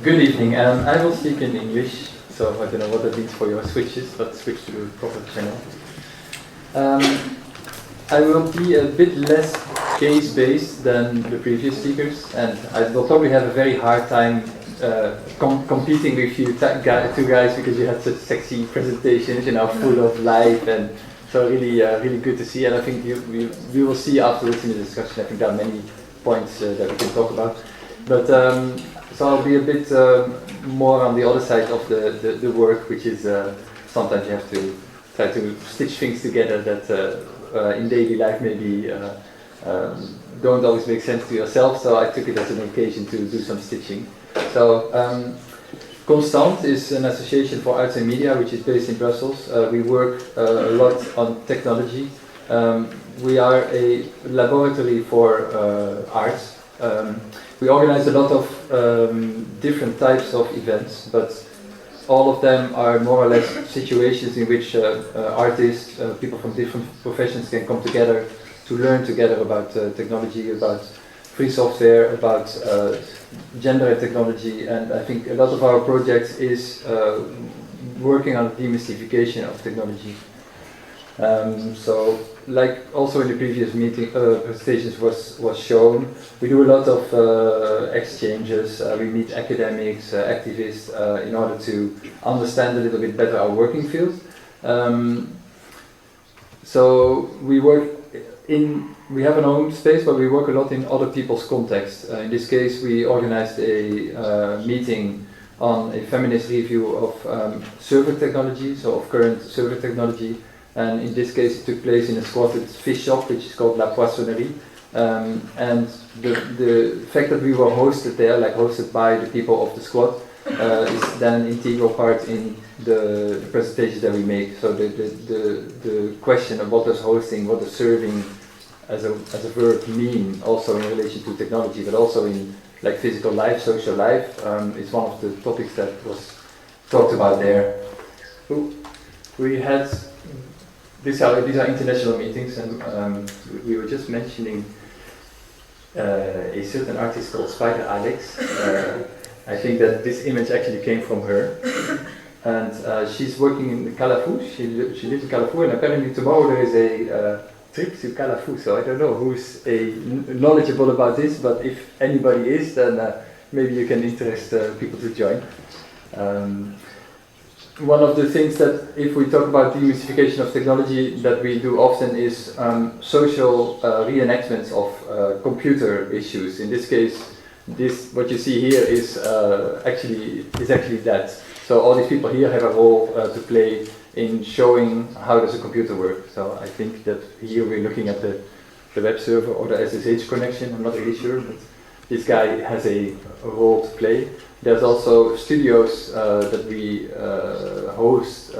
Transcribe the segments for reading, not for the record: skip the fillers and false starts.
Good evening. I will speak in English, so I don't know what that means for your switches, but switch to the proper channel. I will be a bit less case-based than the previous speakers, and I will probably have a very hard time competing with you two guys, because you had such sexy presentations, you know, full of life, and so really, really good to see. And I think we will see afterwards in the discussion. I think there are many points that we can talk about, but so I'll be a bit more on the other side of the work, which is sometimes you have to try to stitch things together that in daily life maybe don't always make sense to yourself. So I took it as an occasion to do some stitching. So Constant is an association for arts and media which is based in Brussels. We work a lot on technology. We are a laboratory for arts. We organize a lot of different types of events, but all of them are more or less situations in which artists, people from different professions can come together to learn together about technology, about free software, about gender and technology. And I think a lot of our projects is working on demystification of technology. So, like also in the previous meeting presentations was shown, we do a lot of exchanges. We meet academics, activists, in order to understand a little bit better our working field. So we work we have an own space, but we work a lot in other people's context. In this case, we organized a meeting on a feminist review of server technology, so of current server technology. And in this case, it took place in a squatted fish shop, which is called La Poissonnerie. And the fact that we were hosted there, like hosted by the people of the squat, is then an integral part in the presentations that we make. So the question of what does hosting, what does serving as a verb mean, also in relation to technology, but also in like physical life, social life, is one of the topics that was talked about there. We had these are international meetings, and we were just mentioning a certain artist called Spider Alex. I think that this image actually came from her, and she's working in Calafou. She lives in Calafou, and apparently tomorrow there is a trip to Calafou. So I don't know who's knowledgeable about this, but if anybody is, then maybe you can interest people to join. One of the things that, if we talk about demystification of technology, that we do often is social reenactments of computer issues. In this case, what you see here is actually that. So all these people here have a role to play in showing how does a computer work. So I think that here we're looking at the web server or the SSH connection. I'm not really sure, but this guy has a role to play. There's also studios that we host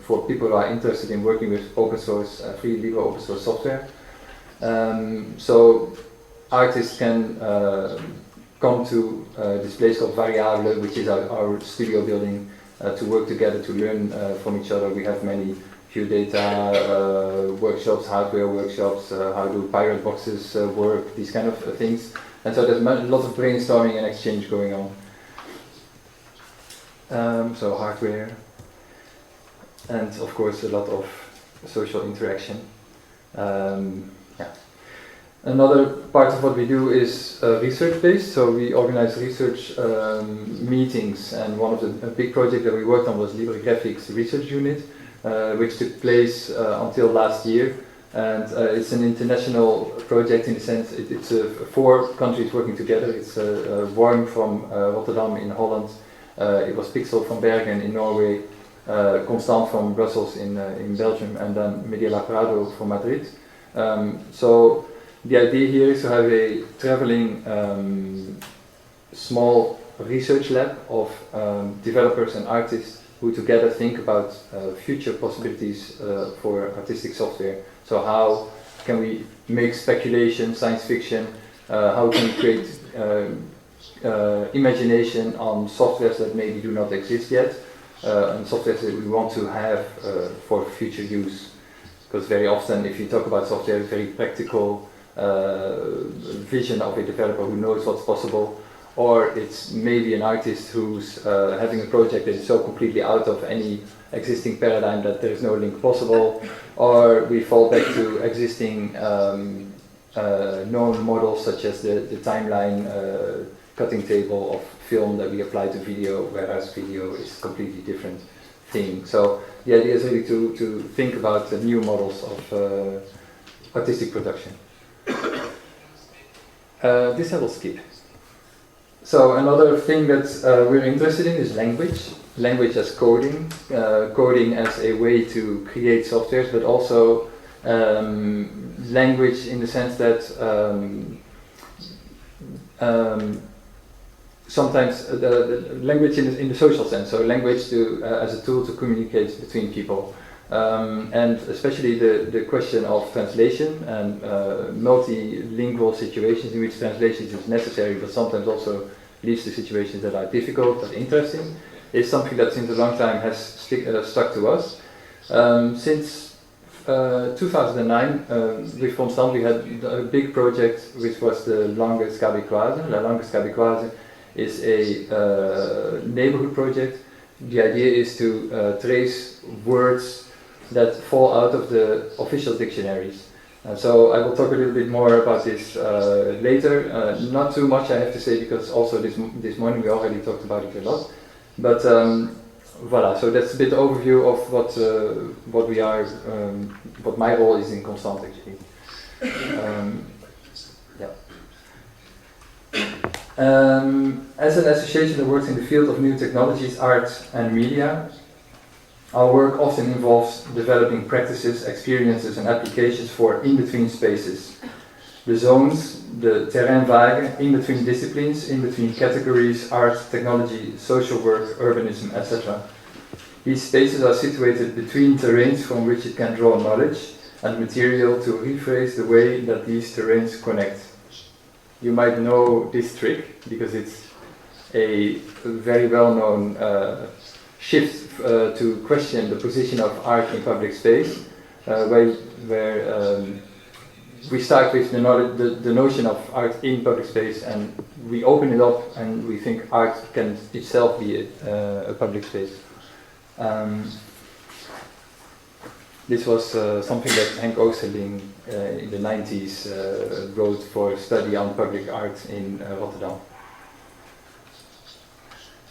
for people who are interested in working with open source, free libre open source software. So artists can come to this place called Variable, which is our studio building, to work together, to learn from each other. We have many view data workshops, hardware workshops, how do pirate boxes work, these kind of things. And so there's a lot of brainstorming and exchange going on. So hardware, and of course a lot of social interaction. Yeah. Another part of what we do is research-based, so we organize research meetings, and one of a big project that we worked on was Libre Graphics Research Unit, which took place until last year. And it's an international project in the sense it's 4 countries working together. It's Worm from Rotterdam in Holland. It was Pixel from Bergen in Norway, Constant from Brussels in Belgium, and then Media La Prado from Madrid. So the idea here is to have a traveling small research lab of developers and artists who together think about future possibilities for artistic software. So how can we make speculation, science fiction, how can we create imagination on softwares that maybe do not exist yet, and softwares that we want to have for future use. Because very often if you talk about software, it's very practical vision of a developer who knows what's possible. or it's maybe an artist who's having a project that is so completely out of any existing paradigm that there is no link possible, or we fall back to existing known models such as the timeline cutting table of film that we apply to video, whereas video is a completely different thing. So the idea is really to think about the new models of artistic production. This I will skip. So another thing that we're interested in is language. Language as coding, coding as a way to create softwares, but also language in the sense that sometimes the language in the social sense, so language as a tool to communicate between people. And especially the question of translation and multilingual situations in which translation is necessary, but sometimes also leads to situations that are difficult but interesting, is something that since a long time has stuck to us. Since 2009, with Constant, we had a big project which was the Langues Québécoises. La Langues Québécoises is a neighborhood project. The idea is to trace words that fall out of the official dictionaries. So I will talk a little bit more about this later. Not too much I have to say, because also this morning we already talked about it a lot. But voilà, so that's a bit overview of what we are, what my role is in Constant actually. As an association that works in the field of new technologies, art and media, our work often involves developing practices, experiences and applications for in-between spaces. The zones, the terrain vague, in-between disciplines, in-between categories, art, technology, social work, urbanism, etc. These spaces are situated between terrains from which it can draw knowledge and material to rephrase the way that these terrains connect. You might know this trick because it's a very well-known shift to question the position of art in public space, where we start with the notion of art in public space, and we open it up and we think art can itself be a public space. This was something that Henk Oosterling in the 90s wrote for a study on public art in Rotterdam.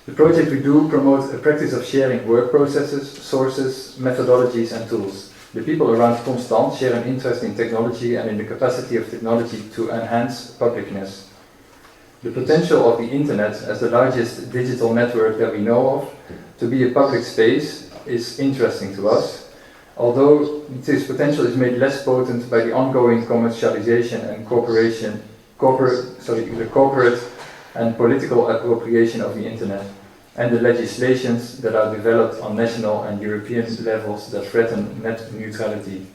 The project we do promotes a practice of sharing work processes, sources, methodologies and tools. The people around Constant share an interest in technology and in the capacity of technology to enhance publicness. The potential of the internet as the largest digital network that we know of to be a public space is interesting to us, although this potential is made less potent by the ongoing commercialization and the corporate and political appropriation of the internet, and the legislations that are developed on national and European levels that threaten net neutrality.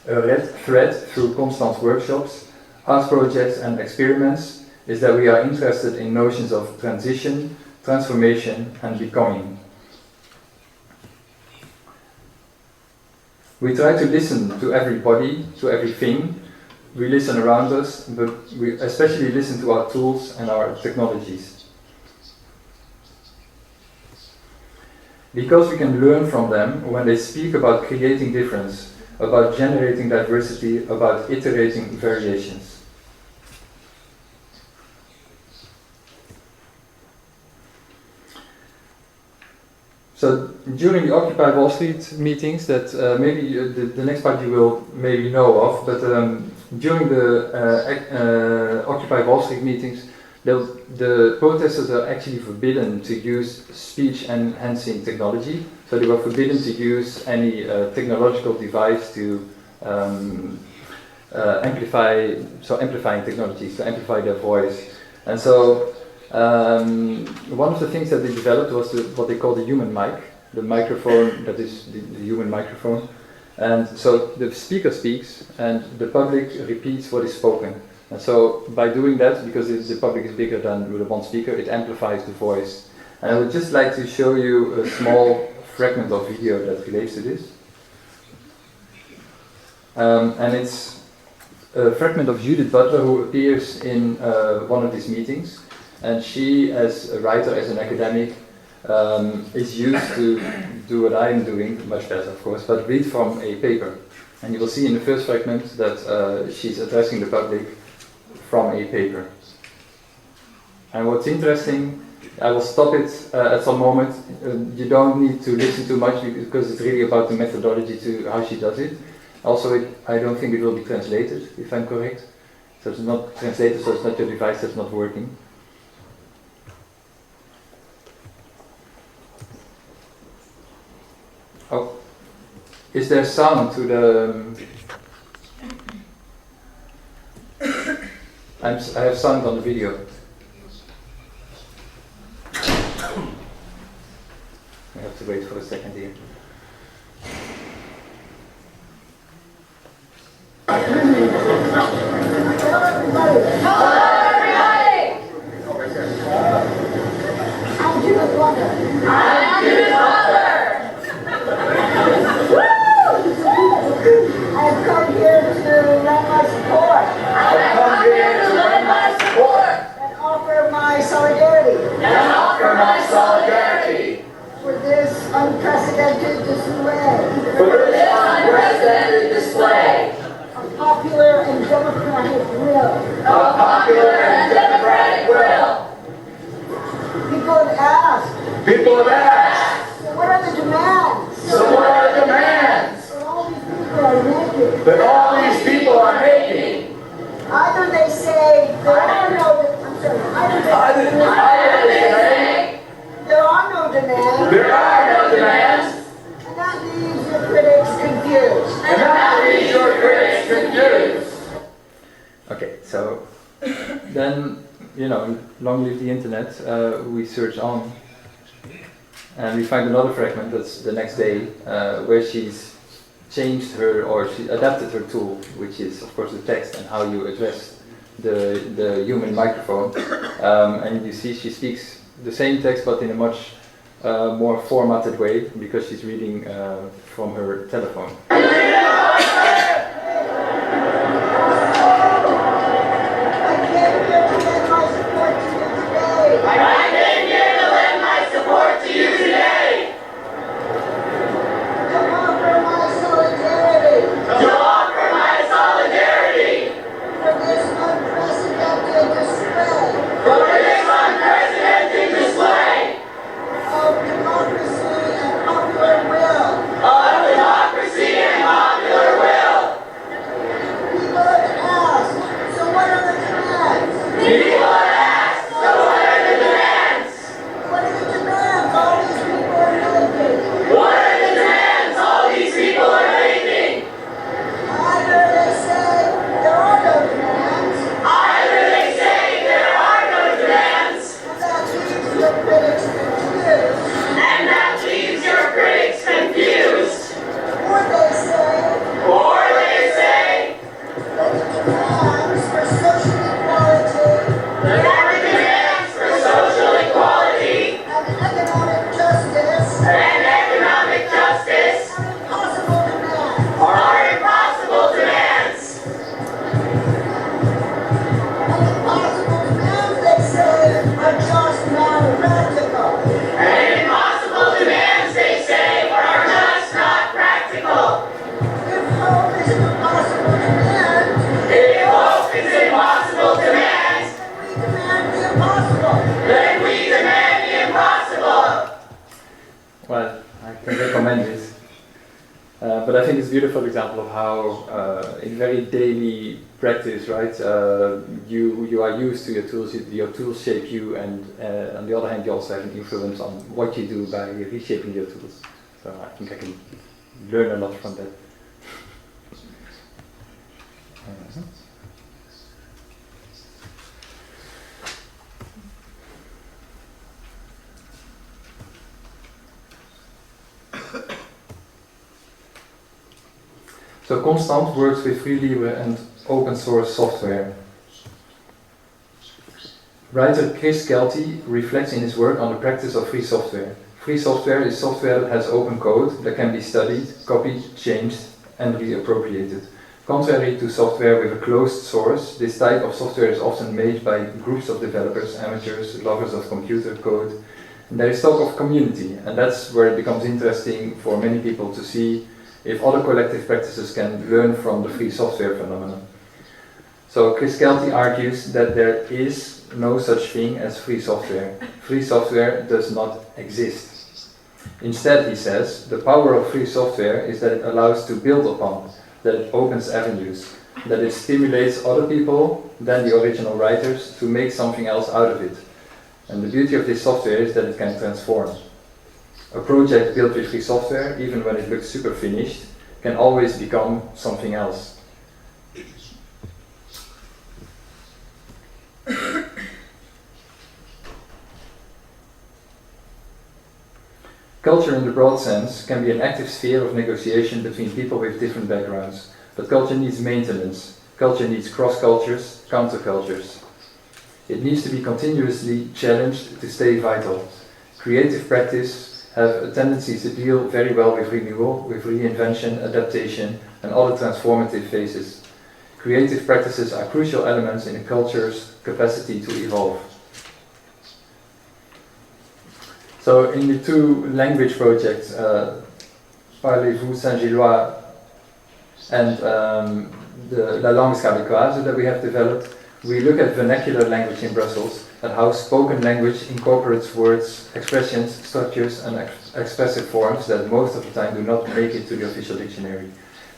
A red thread through Constant's workshops, art projects and experiments is that we are interested in notions of transition, transformation and becoming. We try to listen to everybody, to everything. We listen around us, but we especially listen to our tools and our technologies. Because we can learn from them when they speak about creating difference, about generating diversity, about iterating variations. So during the Occupy Wall Street meetings that maybe the next part you will maybe know of, but during the Occupy Wall Street meetings, the protesters are actually forbidden to use speech-enhancing technology. So they were forbidden to use any technological device to amplifying technologies, to amplify their voice. And so one of the things that they developed was what they call the human mic, the microphone that is the human microphone. And so the speaker speaks and the public repeats what is spoken. And so by doing that, because the public is bigger than the one speaker, it amplifies the voice. And I would just like to show you a small fragment of video that relates to this. And it's a fragment of Judith Butler, who appears in one of these meetings. And she, as a writer, as an academic, is used to do what I'm doing, much better of course, but read from a paper. And you will see in the first fragment that she's addressing the public from a paper. And what's interesting, I will stop it at some moment. You don't need to listen too much because it's really about the methodology to how she does it. Also, I don't think it will be translated, if I'm correct. So it's not translated, so it's not your device that's not working. Oh, is there sound to the... I have sound on the video. I have to wait for a second here. Unprecedented display of popular and democratic will. People have asked. So what are the demands? That all these people are making. Either they say there are no demands. And that leaves your critics confused. Okay, so then, long live the internet, we search on and we find another fragment that's the next day where she's changed she adapted her tool, which is of course the text and how you address the human microphone. And you see she speaks the same text but in a much more formatted way because she's reading from her telephone. But I think it's a beautiful example of how, in very daily practice, right, you are used to your tools shape you, and on the other hand, you also have an influence on what you do by reshaping your tools. So I think I can learn a lot from that. So Constant works with free libre and open source software. Writer Chris Kelty reflects in his work on the practice of free software. Free software is software that has open code that can be studied, copied, changed and reappropriated. Contrary to software with a closed source, this type of software is often made by groups of developers, amateurs, lovers of computer code. And there is talk of community, and that's where it becomes interesting for many people to see if other collective practices can learn from the free software phenomenon. So Chris Kelty argues that there is no such thing as free software. Free software does not exist. Instead, he says, the power of free software is that it allows to build upon, that it opens avenues, that it stimulates other people than the original writers to make something else out of it. And the beauty of this software is that it can transform. A project built with free software, even when it looks super finished, can always become something else. Culture in the broad sense can be an active sphere of negotiation between people with different backgrounds, but culture needs maintenance. Culture needs cross-cultures, countercultures. It needs to be continuously challenged to stay vital. Creative practice have a tendency to deal very well with renewal, with reinvention, adaptation, and other transformative phases. Creative practices are crucial elements in a culture's capacity to evolve. So in the two language projects, Parlez-vous Saint-Gillois and the La Langue Québécoise that we have developed, we look at vernacular language in Brussels and how spoken language incorporates words, expressions, structures and expressive forms that most of the time do not make it to the official dictionary.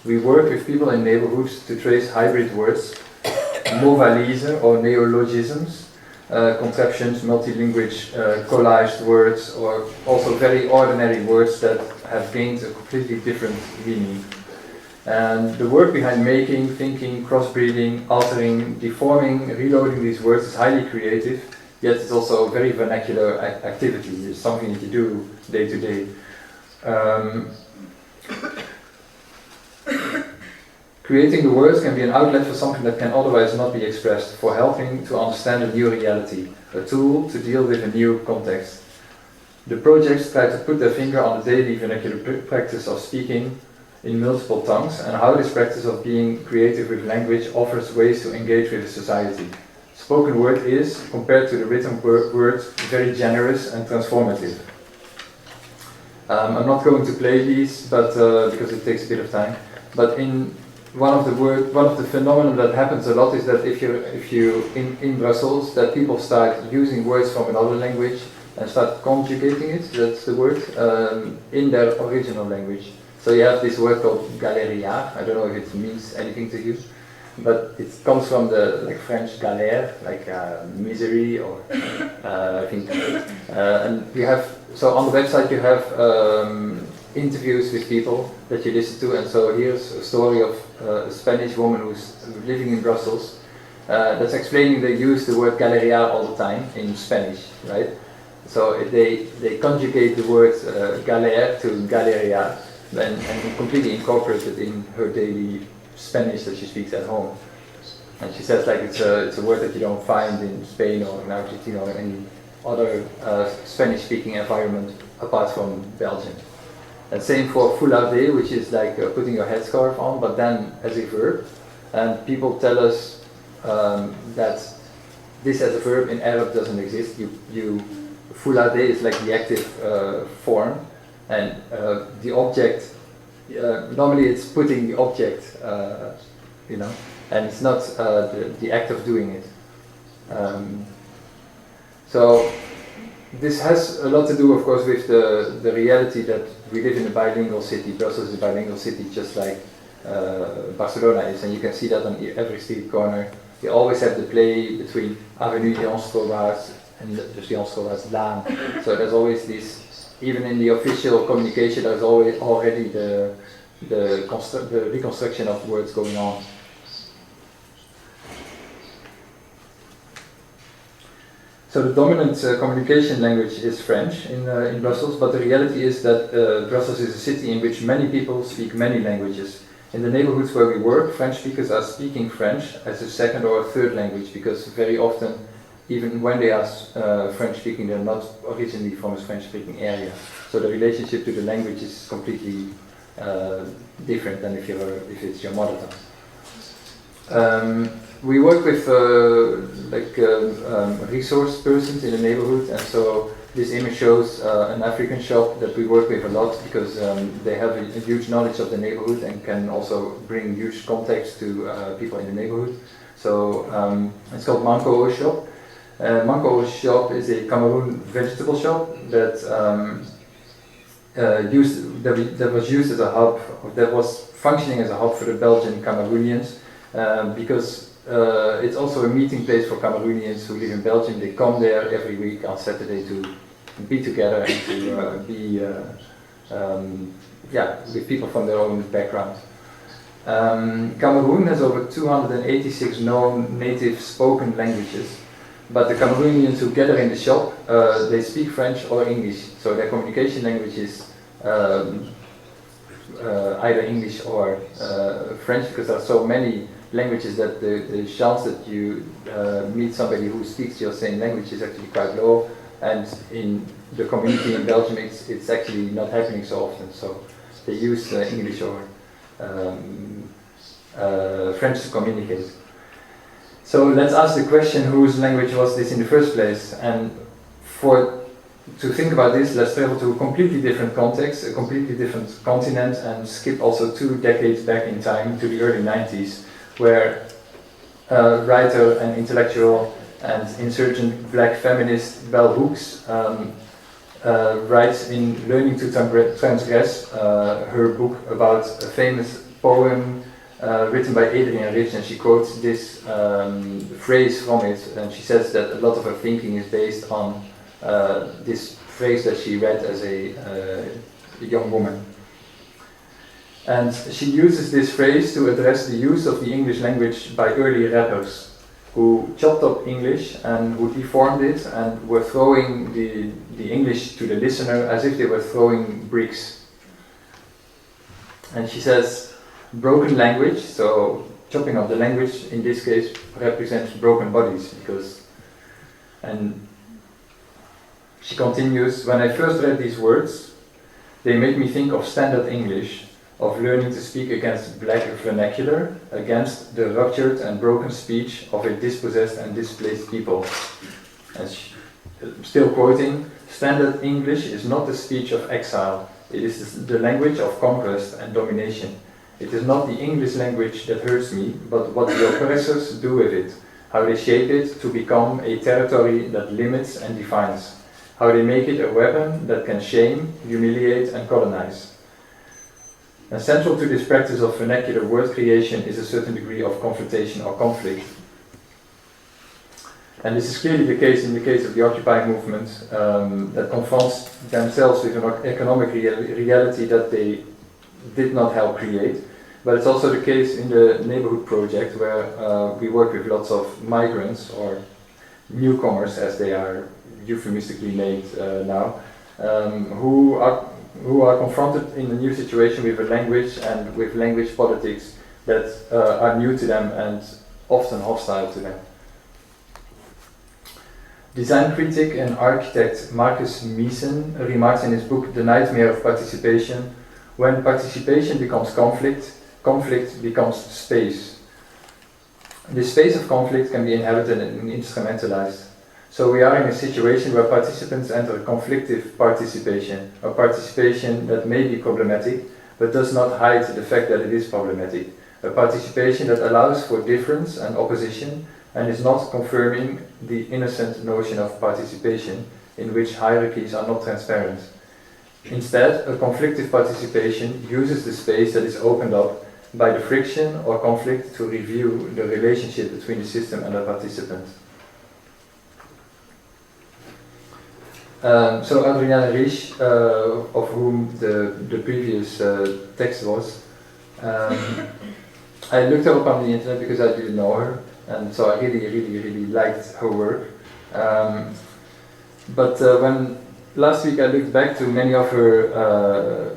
We work with people in neighborhoods to trace hybrid words, mots valises or neologisms, contraptions, multilingual collaged words, or also very ordinary words that have gained a completely different meaning. And the work behind making, thinking, crossbreeding, altering, deforming, reloading these words is highly creative, yet it's also a very vernacular activity. It's something that you do day to day. Creating the words can be an outlet for something that can otherwise not be expressed, for helping to understand a new reality, a tool to deal with a new context. The projects try to put their finger on the daily vernacular practice of speaking in multiple tongues and how this practice of being creative with language offers ways to engage with society. Spoken word is, compared to the written word, very generous and transformative. I'm not going to play these, but because it takes a bit of time. But one of the phenomena that happens a lot is that if you in Brussels, that people start using words from another language and start conjugating it, that's the word, in their original language. So you have this word called galériard. I don't know if it means anything to you, but it comes from the French galère, misery, or I think. And you have, so on the website you have interviews with people that you listen to, and so here's a story of a Spanish woman who's living in Brussels that's explaining they use the word galériard all the time in Spanish, right? So they conjugate the word galère to galériard and completely incorporate it in her daily Spanish that she speaks at home. And she says it's a word that you don't find in Spain or in Argentina or any other Spanish-speaking environment apart from Belgium. And same for foularder, which is like putting your headscarf on, but then as a verb. And people tell us that this as a verb in Arab doesn't exist. Foularder is like the active form, and the object, normally it's putting the object, and it's not the act of doing it. So this has a lot to do, of course, with the reality that we live in a bilingual city. Brussels is a bilingual city, just like Barcelona is, and you can see that on every street corner. You always have the play between Avenue Jansstroomwaard and dus Jansstroomwaardslaan. So there's always this, even in the official communication, there's always already the reconstruction of words going on. So the dominant communication language is French in Brussels, but the reality is that Brussels is a city in which many people speak many languages. In the neighborhoods where we work, French speakers are speaking French as a second or a third language, because very often, even when they are French speaking, they're not originally from a French speaking area. So the relationship to the language is completely different than if it's your mother tongue. We work with resource persons in the neighborhood, and so this image shows an African shop that we work with a lot because they have a huge knowledge of the neighborhood and can also bring huge context to people in the neighborhood. So it's called Manko shop. Manko shop is a Cameroon vegetable shop that was used as a hub, that was functioning as a hub for the Belgian Cameroonians, because it's also a meeting place for Cameroonians who live in Belgium. They come there every week on Saturday to be together and to be with people from their own background. Cameroon has over 286 known native spoken languages, but the Cameroonians who gather in the shop, they speak French or English, so their communication language is either English or French, because there are so many languages that the chance that you meet somebody who speaks your same language is actually quite low, and in the community in Belgium it's actually not happening so often, so they use English or French to communicate. So let's ask the question, whose language was this in the first place? And to think about this, let's travel to a completely different context, a completely different continent, and skip also 2 decades back in time to the early 90s, where writer and intellectual and insurgent black feminist Bell Hooks writes in Learning to Transgress, her book about a famous poem written by Adrienne Rich, and she quotes this phrase from it, and she says that a lot of her thinking is based on this phrase that she read as a young woman. And she uses this phrase to address the use of the English language by early rappers who chopped up English and who deformed it and were throwing the English to the listener as if they were throwing bricks. And she says, broken language, so chopping up the language in this case represents broken bodies, and she continues, when I first read these words, they made me think of standard English, of learning to speak against black vernacular, against the ruptured and broken speech of a dispossessed and displaced people. And still quoting, standard English is not the speech of exile, it is the language of conquest and domination. It is not the English language that hurts me, but what the oppressors do with it, how they shape it to become a territory that limits and defines, how they make it a weapon that can shame, humiliate and colonize. And central to this practice of vernacular word creation is a certain degree of confrontation or conflict. And this is clearly the case in the case of the Occupy movement, that confronts themselves with an economic reality that they did not help create. But it's also the case in the neighborhood project, where we work with lots of migrants or newcomers, as they are euphemistically named now, who are confronted in a new situation with a language and with language politics that are new to them and often hostile to them. Design critic and architect Marcus Meeson remarks in his book The Nightmare of Participation, when participation becomes conflict, conflict becomes space. This space of conflict can be inhabited and instrumentalized. So we are in a situation where participants enter conflictive participation, a participation that may be problematic, but does not hide the fact that it is problematic. A participation that allows for difference and opposition and is not confirming the innocent notion of participation in which hierarchies are not transparent. Instead, a conflictive participation uses the space that is opened up by the friction or conflict to review the relationship between the system and the participant. So Adrienne Rich, of whom the previous text was, I looked her up on the internet because I didn't know her, and so I really liked her work. But when last week I looked back to many of her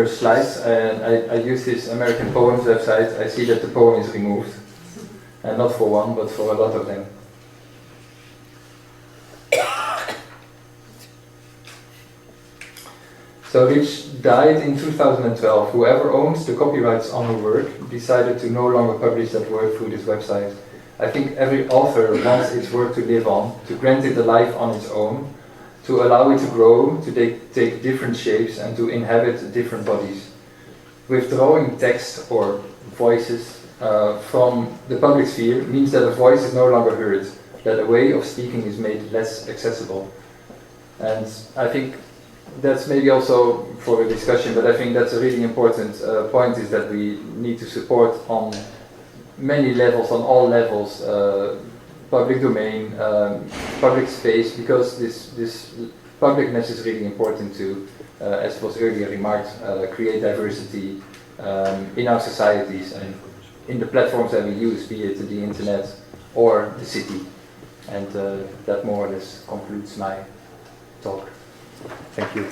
slides, and I used this American Poems website. I see that the poem is removed, and not for one, but for a lot of them. So which died in 2012. Whoever owns the copyrights on the work decided to no longer publish that work through this website. I think every author wants its work to live on, to grant it a life on its own, to allow it to grow, to take different shapes and to inhabit different bodies. Withdrawing text or voices from the public sphere means that a voice is no longer heard, that a way of speaking is made less accessible. And I think that's maybe also for a discussion, but I think that's a really important point, is that we need to support on many levels, on all levels, public domain, public space, because this publicness is really important to, as was earlier remarked, create diversity in our societies and in the platforms that we use, be it the internet or the city. And that more or less concludes my talk. Thank you.